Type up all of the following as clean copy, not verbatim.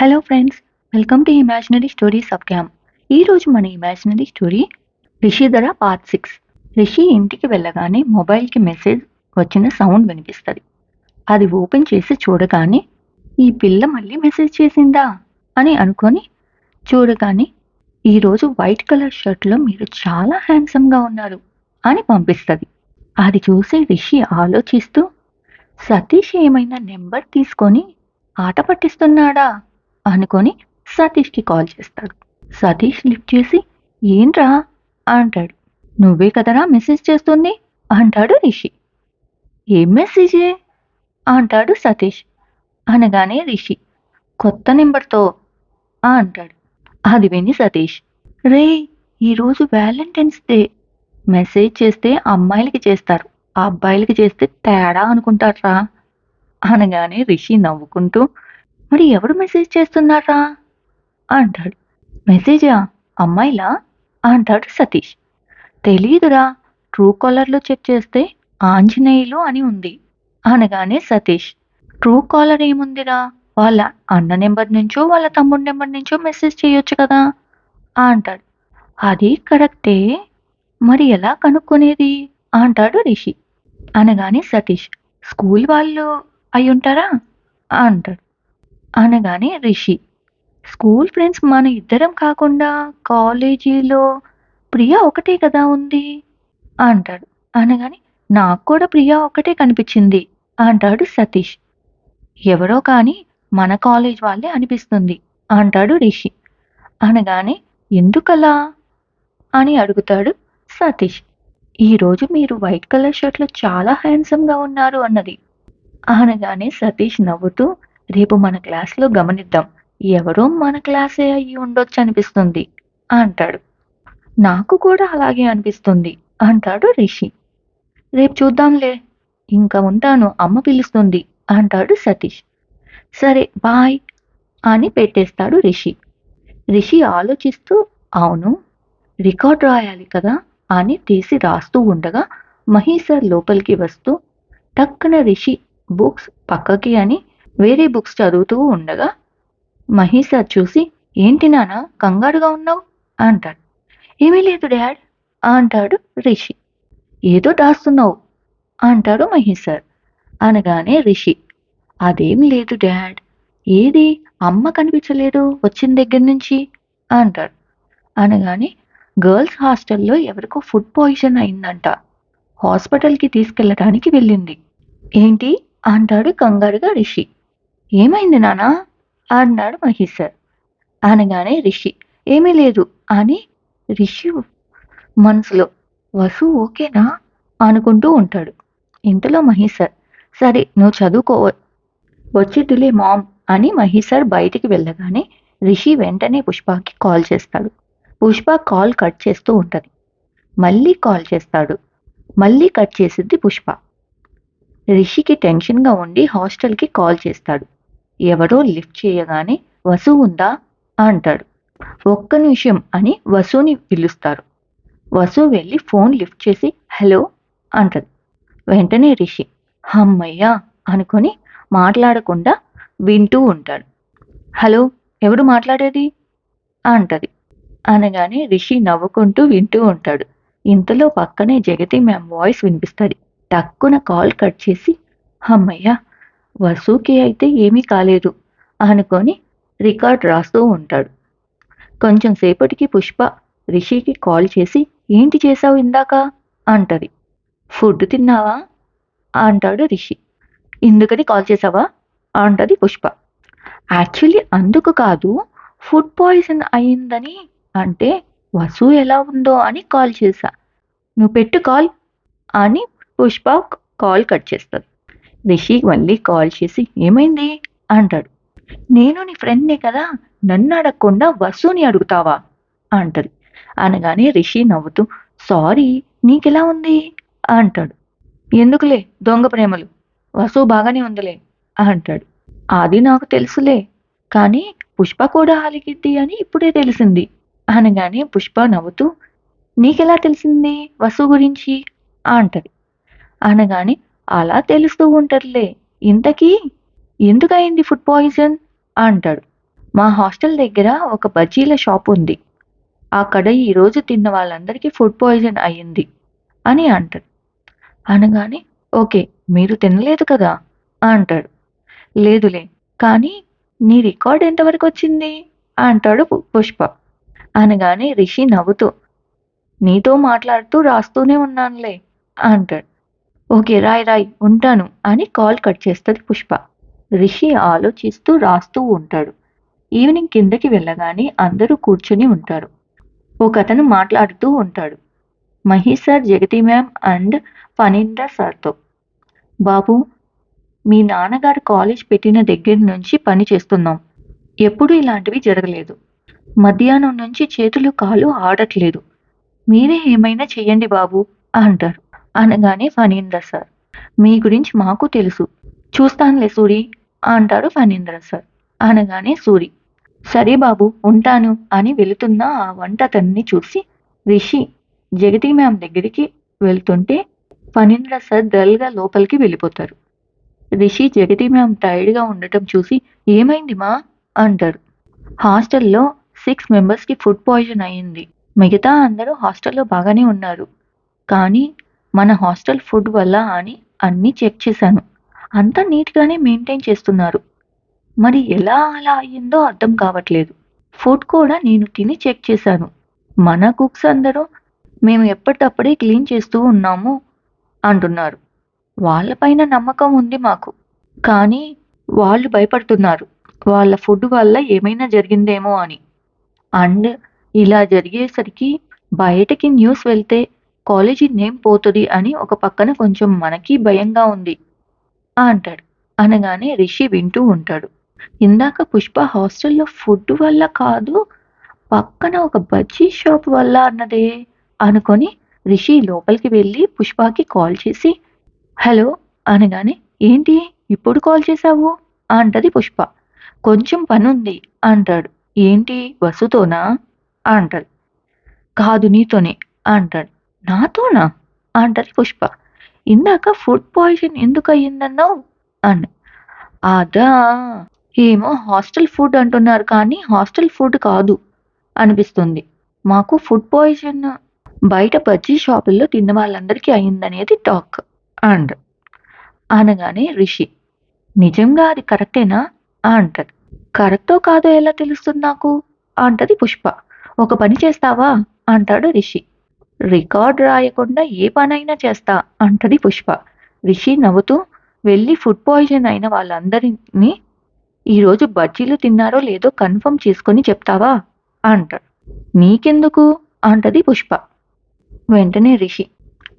Hello friends, welcome to imaginary stories of cam. ఈరోజు మన imaginary story రిషిధర part 6. Rishi ఇంటికి వెళ్ళగానే మొబైల్కి మెసేజ్ వచ్చిన సౌండ్ వినిపిస్తుంది. అది ఓపెన్ చేసి చూడగానే ఈ పిల్ల మళ్ళీ మెసేజ్ చేసిందా అని అనుకొని చూడగానే ఈరోజు వైట్ కలర్ షర్ట్లో మీరు చాలా హ్యాండ్సమ్గా ఉన్నారు అని పంపిస్తుంది. అది చూసి రిషి ఆలోచిస్తూ సతీష్ ఏమైనా నెంబర్ తీసుకొని ఆట పట్టిస్తున్నాడా అనుకొని సతీష్కి కాల్ చేస్తాడు. సతీష్ లిఫ్ట్ చేసి ఏంట్రా అంటాడు. నువ్వే కదరా మెసేజ్ చేస్తుంది అంటాడు రిషి. ఏం మెసేజే అంటాడు సతీష్. అనగానే రిషి కొత్త నెంబర్తో అంటాడు. అది విని సతీష్ రే ఈరోజు వ్యాలంటైన్స్ డే, మెసేజ్ చేస్తే అమ్మాయిలకి చేస్తారు, ఆ అబ్బాయిలకి చేస్తే తేడా అనుకుంటారా అనగానే రిషి నవ్వుకుంటూ మరి ఎవరు మెసేజ్ చేస్తున్నారా అంటాడు. మెసేజా అమ్మాయిలా అంటాడు సతీష్. తెలీదురా, ట్రూ కాలర్లో చెక్ చేస్తే ఆంజనేయులు అని ఉంది అనగానే సతీష్ ట్రూ కాలర్ ఏముందిరా, వాళ్ళ అన్న నెంబర్ నుంచో వాళ్ళ తమ్ముడి నెంబర్ నుంచో మెసేజ్ చేయొచ్చు కదా అంటాడు. అది కరెక్టే, మరి ఎలా కనుక్కునేది అంటాడు రిషి. అనగానే సతీష్ స్కూల్ వాళ్ళు అయ్యుంటారా అంటాడు. అనగానే రిషి స్కూల్ ఫ్రెండ్స్ మన ఇద్దరం కాకుండా కాలేజీలో ప్రియా ఒకటే కదా ఉంది అంటాడు. అనగానే నాకు కూడా ప్రియా ఒకటే కనిపించింది అంటాడు సతీష్. ఎవరో కానీ మన కాలేజ్ వాళ్ళే అనిపిస్తుంది అంటాడు రిషి. అనగానే ఎందుకలా అని అడుగుతాడు సతీష్. ఈరోజు మీరు వైట్ కలర్ షర్ట్లో చాలా హ్యాండ్సమ్గా ఉన్నారు అన్నది. అనగానే సతీష్ నవ్వుతూ రేపు మన క్లాస్లో గమనిద్దాం, ఎవరో మన క్లాసే అయ్యి ఉండొచ్చు అనిపిస్తుంది అంటాడు. నాకు కూడా అలాగే అనిపిస్తుంది అంటాడు రిషి. రేపు చూద్దాంలే, ఇంకా ఉంటాను, అమ్మ పిలుస్తుంది అంటాడు సతీష్. సరే బాయ్ అని పెట్టేస్తాడు రిషి. రిషి ఆలోచిస్తూ అవును రికార్డ్ రాయాలి కదా అని తీసి రాస్తూ ఉండగా మహేశ్వర్ లోపలికి వస్తూ టక్కున రిషి బుక్స్ పక్కకి అని వేరే బుక్స్ చదువుతూ ఉండగా మహేశ్వర్ చూసి ఏంటి నాన్న కంగారుగా ఉన్నావు అంటాడు. ఏమీ లేదు డాడ్ అంటాడు రిషి. ఏదో దాస్తున్నావు అంటాడు మహేశ్వర్. అనగానే రిషి అదేం లేదు డాడ్, ఏది అమ్మ కనిపించలేదు వచ్చిన దగ్గర నుంచి అంటాడు. అనగానే గర్ల్స్ హాస్టల్లో ఎవరికో ఫుడ్ పాయిజన్ అయిందంట, హాస్పిటల్కి తీసుకెళ్ళడానికి వెళ్ళింది. ఏంటి అంటాడు కంగారుగా రిషి. ఏమైంది నానా అన్నాడు మహేశ్వర్. అనగానే రిషి ఏమీ లేదు అని రిషి మనసులో వసు ఓకేనా అనుకుంటూ ఉంటాడు. ఇంతలో మహేశ్వర్ సరే నువ్వు చదువుకో, వచ్చిద్దులే మామ్ అని మహేశ్వర్ బయటికి వెళ్ళగానే రిషి వెంటనే పుష్పకి కాల్ చేస్తాడు. పుష్ప కాల్ కట్ చేస్తూ ఉంటుంది. మళ్ళీ కాల్ చేస్తాడు, మళ్ళీ కట్ చేసిద్ది పుష్ప. రిషికి టెన్షన్గా ఉండి హాస్టల్కి కాల్ చేస్తాడు. ఎవరో లిఫ్ట్ చేయగానే వసు ఉందా అంటాడు. ఒక్క నిమిషం అని వసుని పిలుస్తారు. వసు వెళ్ళి ఫోన్ లిఫ్ట్ చేసి హలో అంటది. వెంటనే రిషి హమ్మయ్యా అనుకొని మాట్లాడకుండా వింటూ ఉంటాడు. హలో ఎవరు మాట్లాడేది అంటది. అనగానే రిషి నవ్వుకుంటూ వింటూ ఉంటాడు. ఇంతలో పక్కనే జగతి మ్యామ్ వాయిస్ వినిపిస్తుంది. టక్కున కాల్ కట్ చేసి అమ్మయ్యా వసుకి అయితే ఏమీ కాలేదు అనుకొని రికార్డ్ రాస్తూ ఉంటాడు. కొంచెం సేపటికి పుష్ప రిషికి కాల్ చేసి ఏంటి చేసావు ఇందాక అంటది. ఫుడ్ తిన్నావా అంటాడు రిషి. ఇందుకని కాల్ చేసావా అంటది పుష్ప. యాక్చువల్లీ అందుకు కాదు, ఫుడ్ పాయిజన్ అయిందని అంటే వసు ఎలా ఉందో అని కాల్ చేశా, నువ్వు పెట్టు కాల్ అని పుష్ప కాల్ కట్ చేస్తుంది. రిషి మళ్ళీ కాల్ చేసి ఏమైంది అంటాడు. నేను నీ ఫ్రెండ్నే కదా, నన్ను అడగకుండా వసుని అడుగుతావా అంటది. అనగానే రిషి నవ్వుతూ సారీ నీకెలా ఉంది అంటాడు. ఎందుకులే దొంగ ప్రేమలు, వసు బాగానే ఉందిలే అంటాడు. అది నాకు తెలుసులే, కానీ పుష్ప కూడా అలిగిద్ది అని ఇప్పుడే తెలిసింది అనగానే పుష్ప నవ్వుతూ నీకెలా తెలిసింది వసు గురించి అంటది. అనగానే అలా తెలుస్తూ ఉంటదిలే, ఇంతకీ ఎందుకయింది ఫుడ్ పాయిజన్ అంటాడు. మా హాస్టల్ దగ్గర ఒక బజ్జీల షాప్ ఉంది. అక్కడ ఈరోజు తిన్న వాళ్ళందరికీ ఫుడ్ పాయిజన్ అయ్యింది అని అంటాడు. అనగానే ఓకే. మీరు తినలేదు కదా అంటాడు. లేదులే. కానీ నీ రికార్డ్ ఎంతవరకొచ్చింది అంటాడు పుష్ప. అనగానే రిషి నవ్వుతూ నీతో మాట్లాడుతూ రాస్తూనే ఉన్నానులే అంటాడు. ఓకే. రాయ్ రాయ్ ఉంటాను అని కాల్ కట్ చేస్తది పుష్ప. రిషి ఆలోచిస్తూ రాస్తూ ఉంటాడు. ఈవినింగ్ కిందకి వెళ్ళగానే అందరూ కూర్చుని ఉంటారు. ఒకతను మాట్లాడుతూ ఉంటాడు. Mahesh sir, Jagathi ma'am and Phanindra సార్తో. బాబు, మీ నాన్నగారు కాలేజ్ పెట్టిన దగ్గర నుంచి పని చేస్తున్నాం. ఎప్పుడూ ఇలాంటివి జరగలేదు. మధ్యాహ్నం నుంచి చేతులు కాళ్ళు ఆడట్లేదు. మీరే ఏమైనా చెయ్యండి బాబు అంటారు. అనగానే ఫణీంద్ర సార్ మీ గురించి మాకు తెలుసు. చూస్తానులే సూరి అంటాడు ఫణీంద్ర సార్. అనగానే సూరి సరే బాబు ఉంటాను అని వెళుతున్న ఆ వంటతన్ని చూసి రిషి జగతి మ్యామ్ దగ్గరికి వెళ్తుంటే ఫణీంద్ర సార్ డల్గా లోపలికి వెళ్ళిపోతారు. రిషి జగతి మ్యామ్ టైర్డ్గా ఉండటం చూసి ఏమైంది మా అంటారు. హాస్టల్లో 6 మెంబర్స్కి ఫుడ్ పాయిజన్ అయింది. మిగతా అందరూ హాస్టల్లో బాగానే ఉన్నారు. కానీ మన హాస్టల్ ఫుడ్ వల్ల అని అన్నీ చెక్ చేశాను. అంతా నీట్గానే మెయింటైన్ చేస్తున్నారు. మరి ఎలా అలా అయ్యిందో అర్థం కావట్లేదు. ఫుడ్ కూడా నేను తిని చెక్ చేశాను. మన కుక్స్ అందరూ మేము ఎప్పటికప్పుడే క్లీన్ చేస్తూ ఉన్నాము అంటున్నారు. వాళ్ళపైన నమ్మకం ఉంది మాకు. కానీ వాళ్ళు భయపడుతున్నారు. వాళ్ళ ఫుడ్ వల్ల ఏమైనా జరిగిందేమో అని. అండ్ ఇలా జరిగేసరికి బయటకి న్యూస్ వెళ్తే కాలేజీ నేమ్ పోతది అని ఒక పక్కన కొంచెం మనకి భయంగా ఉంది అంటాడు. అనగానే రిషి వింటూ ఉంటాడు. ఇందాక పుష్ప హాస్టల్లో ఫుడ్ వల్ల కాదు, పక్కన ఒక బజ్జీ షాప్ వల్ల అన్నదే అనుకొని రిషి లోపలికి వెళ్ళి పుష్పకి కాల్ చేసి హలో అనగానే ఏంటి ఇప్పుడు కాల్ చేశావు అంటది పుష్ప. కొంచెం పనుంది అంటాడు. ఏంటి వసుతోనా అంటది. కాదు నీతోనే అంటాడు. నాతోనా అంటది పుష్ప. ఇందాక ఫుడ్ పాయిజన్ ఎందుకు అయ్యిందన్నావు అని. అదా ఏమో హాస్టల్ ఫుడ్ అంటున్నారు కానీ హాస్టల్ ఫుడ్ కాదు అనిపిస్తుంది. మాకు ఫుడ్ పాయిజన్ బయట బజ్జీ షాపుల్లో తిన్న వాళ్ళందరికీ అయిందనేది టాక్ అండ్ అనగానే రిషి నిజంగా అది కరెక్టేనా అంటది. కరెక్టో కాదో ఎలా తెలుస్తుంది నాకు అంటది పుష్ప. ఒక పని చేస్తావా అంటాడు రిషి. రికార్డ్ రాయకుండా ఏ పనైనా చేస్తా అంటది పుష్ప. రిషి నవ్వుతూ వెళ్ళి ఫుడ్ పాయిజన్ అయిన వాళ్ళందరినీ ఈరోజు బజ్జీలు తిన్నారో లేదో కన్ఫర్మ్ చేసుకొని చెప్తావా అంటాడు. నీకెందుకు అంటది పుష్ప. వెంటనే రిషి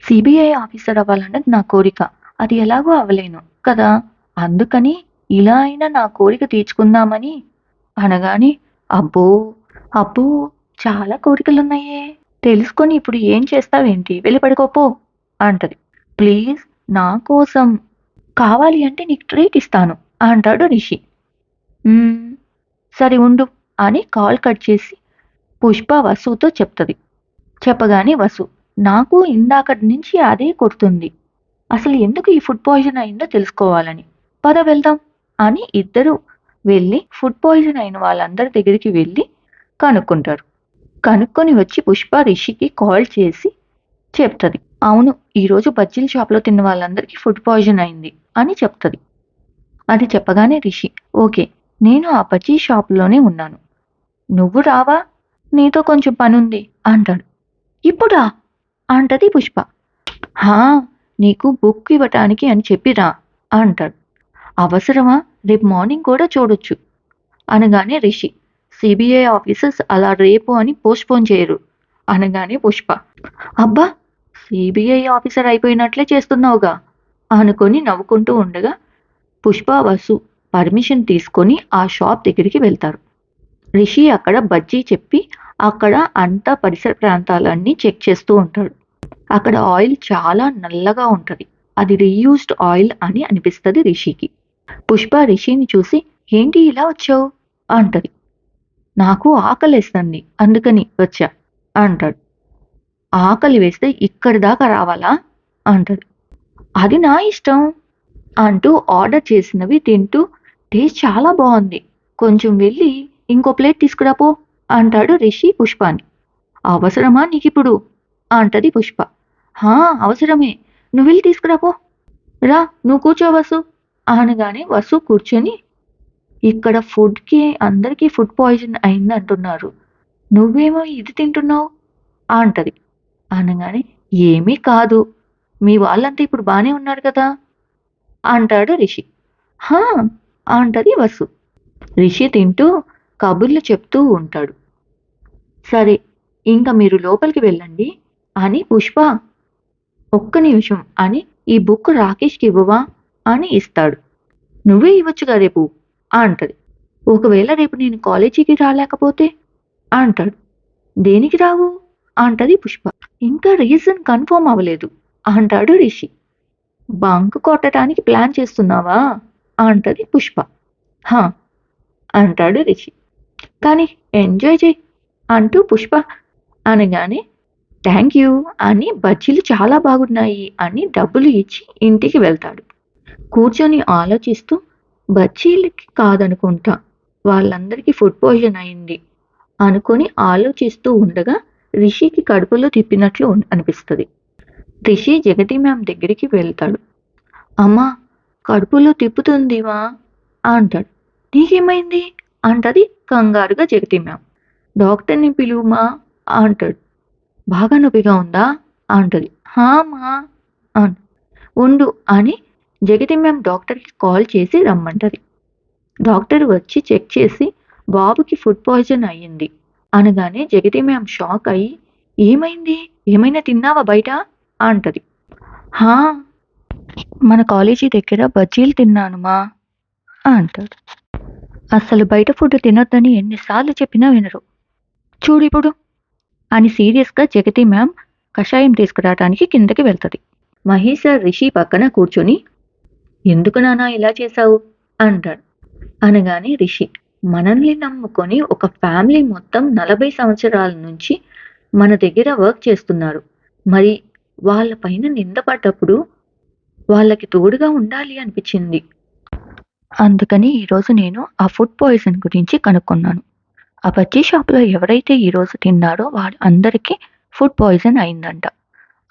సిబిఐ ఆఫీసర్ అవ్వాలన్నది నా కోరిక. అది ఎలాగో అవ్వలేను కదా, అందుకని ఇలా అయినా నా కోరిక తీర్చుకుందామని అనగానే అబ్బో అబ్బో చాలా కోరికలున్నాయే, తెలుసుకొని ఇప్పుడు ఏం చేస్తావేంటి, వెళ్ళి పడుకోపో అంటది. ప్లీజ్ నా కోసం, కావాలి అంటే నీకు ట్రీట్ ఇస్తాను అంటాడు రిషి. సరే ఉండు అని కాల్ కట్ చేసి పుష్ప వసుతో చెప్తది. చెప్పగానే వసు నాకు ఇందాకటి నుంచి అదే కొడుతుంది. అసలు ఎందుకు ఈ ఫుడ్ పాయిజన్ అయిందో తెలుసుకోవాలని. పద వెళ్దాం అని ఇద్దరు వెళ్ళి ఫుడ్ పాయిజన్ అయిన వాళ్ళందరి దగ్గరికి వెళ్ళి కనుక్కుంటారు. కనుక్కొని వచ్చి పుష్ప రిషికి కాల్ చేసి చెప్తది. అవును, ఈరోజు బజ్జీల షాప్లో తిన్న వాళ్ళందరికీ ఫుడ్ పాయిజన్ అయింది అని చెప్తది. అది చెప్పగానే రిషి ఓకే, నేను ఆ బజ్జీ షాప్లోనే ఉన్నాను. నువ్వు రావా, నీతో కొంచెం పనుంది అంటాడు. ఇప్పుడా అంటది పుష్ప. హా, నీకు బుక్ ఇవ్వటానికి అని చెప్పిరా అంటాడు. అవసరమా, రేపు మార్నింగ్ కూడా చూడొచ్చు అనగానే రిషి సిబిఐ ఆఫీసర్స్ అలా రేపు అని పోస్ట్పోన్ చేయరు అనగానే పుష్ప అబ్బా, సిబిఐ ఆఫీసర్ అయిపోయినట్లే చేస్తున్నావుగా అనుకొని నవ్వుకుంటూ ఉండగా పుష్ప వసు పర్మిషన్ తీసుకొని ఆ షాప్ దగ్గరికి వెళ్తారు. రిషి అక్కడ బజ్జీ చెప్పి అక్కడ అంతా పరిసర ప్రాంతాలన్నీ చెక్ చేస్తూ ఉంటాడు. అక్కడ ఆయిల్ చాలా నల్లగా ఉంటది. అది రీయూస్డ్ ఆయిల్ అని అనిపిస్తుంది రిషికి. పుష్ప రిషిని చూసి ఏంటి ఇలా వచ్చావు అంటది. నాకు ఆకలేస్తుంది అందుకని వచ్చా అంటాడు. ఆకలి వేస్తే ఇక్కడి దాకా రావాలా అంటది. అది నా ఇష్టం అంటూ ఆర్డర్ చేసినవి తింటూ టేస్ట్ చాలా బాగుంది, కొంచెం వెళ్ళి ఇంకో ప్లేట్ తీసుకురాపో అంటాడు రిషి పుష్పాని. అవసరమా నీకిప్పుడు అంటది పుష్ప. హా అవసరమే, నువ్వెళ్ళి తీసుకురాపో. రా నువ్వు కూర్చో వసు అనగానే వసు కూర్చొని, ఇక్కడ ఫుడ్కి అందరికీ ఫుడ్ పాయిజన్ అయిందంటున్నారు, నువ్వేమో ఇది తింటున్నావు అంటది. అనగానే ఏమీ కాదు, మీ వాళ్ళంతా ఇప్పుడు బానే ఉన్నారు కదా అంటాడు రిషి. హా అంటది వసు. రిషి తింటూ కబుర్లు చెప్తూ ఉంటాడు. సరే ఇంక మీరు లోపలికి వెళ్ళండి అని పుష్ప ఒక్క నిమిషం అని ఈ బుక్ రాకేష్కి ఇవ్వవా అని ఇస్తాడు. నువ్వే ఇవ్వచ్చుగా రేపు అంటది. ఒకవేళ రేపు నేను కాలేజీకి రాలేకపోతే అంటాడు. దేనికి రావు అంటది పుష్ప. ఇంకా రీజన్ కన్ఫర్మ్ అవ్వలేదు అంటాడు రిషి. బంక్ కొట్టడానికి ప్లాన్ చేస్తున్నావా అంటది పుష్ప. హా అంటాడు రిషి. కానీ ఎంజాయ్ చేయి అంటూ పుష్ప అనగానే థ్యాంక్ యూ అని బజ్జీలు చాలా బాగున్నాయి అని డబ్బులు ఇచ్చి ఇంటికి వెళ్తాడు. కూర్చొని ఆలోచిస్తూ బజ్జీలకి కాదనుకుంటా వాళ్ళందరికీ ఫుడ్ పాయిజన్ అయింది అనుకొని ఆలోచిస్తూ ఉండగా రిషికి కడుపులో తిప్పినట్లు అనిపిస్తుంది. రిషి జగతి మ్యామ్ దగ్గరికి వెళ్తాడు. అమ్మా కడుపులో తిప్పుతుందివా అంటాడు. నీకేమైంది అంటది కంగారుగా జగతి మ్యామ్. డాక్టర్ని పిలువుమా అంటాడు. బాగా నొప్పిగా ఉందా అంటది. హా మా అన్ ఉండు అని జగతి మ్యామ్ డాక్టర్కి కాల్ చేసి రమ్మంటది. డాక్టర్ వచ్చి చెక్ చేసి బాబుకి ఫుడ్ పాయిజన్ అయ్యింది అనగానే జగతి మ్యామ్ షాక్ అయ్యి ఏమైంది, ఏమైనా తిన్నావా బయట అంటది. హా మన కాలేజీ దగ్గర బజ్జీలు తిన్నాను మా అంటాడు. అసలు బయట ఫుడ్ తినొద్దని ఎన్నిసార్లు చెప్పినా వినరు, చూడు ఇప్పుడు అని సీరియస్గా జగతి మ్యామ్ కషాయం తీసుకురావడానికి కిందకి వెళ్తుంది. మహేష్ సార్ రిషి పక్కన కూర్చొని ఎందుకు నానా ఇలా చేశావు అంటాడు. అనగానే రిషి మనల్ని నమ్ముకొని ఒక ఫ్యామిలీ మొత్తం 40 సంవత్సరాల నుంచి మన దగ్గర వర్క్ చేస్తున్నారు, మరి వాళ్ళ పైన నింద పడ్డప్పుడు వాళ్ళకి తోడుగా ఉండాలి అనిపించింది. అందుకని ఈరోజు నేను ఆ ఫుడ్ పాయిజన్ గురించి కనుక్కున్నాను. ఆ బజ్జీ షాప్లో ఎవరైతే ఈరోజు తిన్నాడో వాడు అందరికీ ఫుడ్ పాయిజన్ అయిందంట.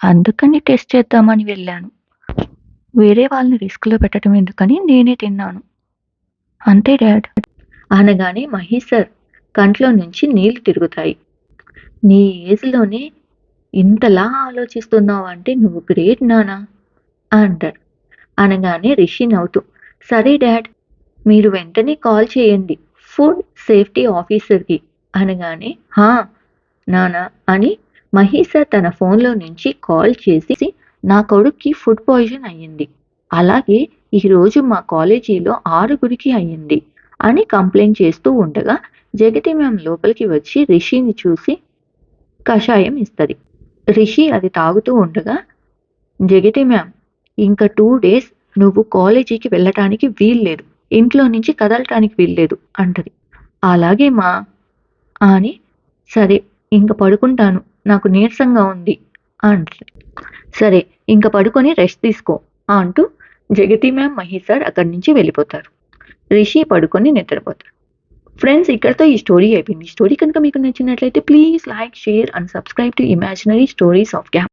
అందుకని టెస్ట్ చేద్దామని వెళ్ళాను. వేరే వాళ్ళని రిస్క్లో పెట్టడం ఎందుకని నేనే తిన్నాను. అంతే డాడ్ అనగానే మహేష్ సార్ కంట్లో నుంచి నీళ్లు తిరుగుతాయి. నీ ఏజ్లోనే ఇంతలా ఆలోచిస్తున్నావు అంటే నువ్వు గ్రేట్ నానా అంటాడు. అనగానే రిషి నవ్వుతూ సరే డాడ్ మీరు వెంటనే కాల్ చేయండి ఫుడ్ సేఫ్టీ ఆఫీసర్కి అనగానే హా నానా అని మహేష్ సార్ తన ఫోన్లో నుంచి కాల్ చేసి నా కొడుక్కి ఫుడ్ పాయిజన్ అయ్యింది, అలాగే ఈరోజు మా కాలేజీలో 6గురికి అయ్యింది అని కంప్లైంట్ చేస్తూ ఉండగా జగతి మ్యామ్ లోపలికి వచ్చి రిషిని చూసి కషాయం ఇస్తుంది. రిషి అది తాగుతూ ఉండగా జగతి మ్యామ్ ఇంకా 2 days నువ్వు కాలేజీకి వెళ్ళటానికి వీల్లేదు, ఇంట్లో నుంచి కదలటానికి వీల్లేదు అంటది. అలాగే మా అని సరే ఇంక పడుకుంటాను, నాకు నీరసంగా ఉంది అంటది. సరే ఇంక పడుకొని రెస్ట్ తీసుకో అంటూ జగతి మ్యామ్ మహేష్ సార్ అక్కడి నుంచి వెళ్ళిపోతారు. రిషి పడుకొని నిద్రపోతాడు. ఫ్రెండ్స్ ఇక్కడితో ఈ స్టోరీ అయిపోయింది. ఈ స్టోరీ కనుక మీకు నచ్చినట్లయితే please like, share and subscribe to imaginary stories of game.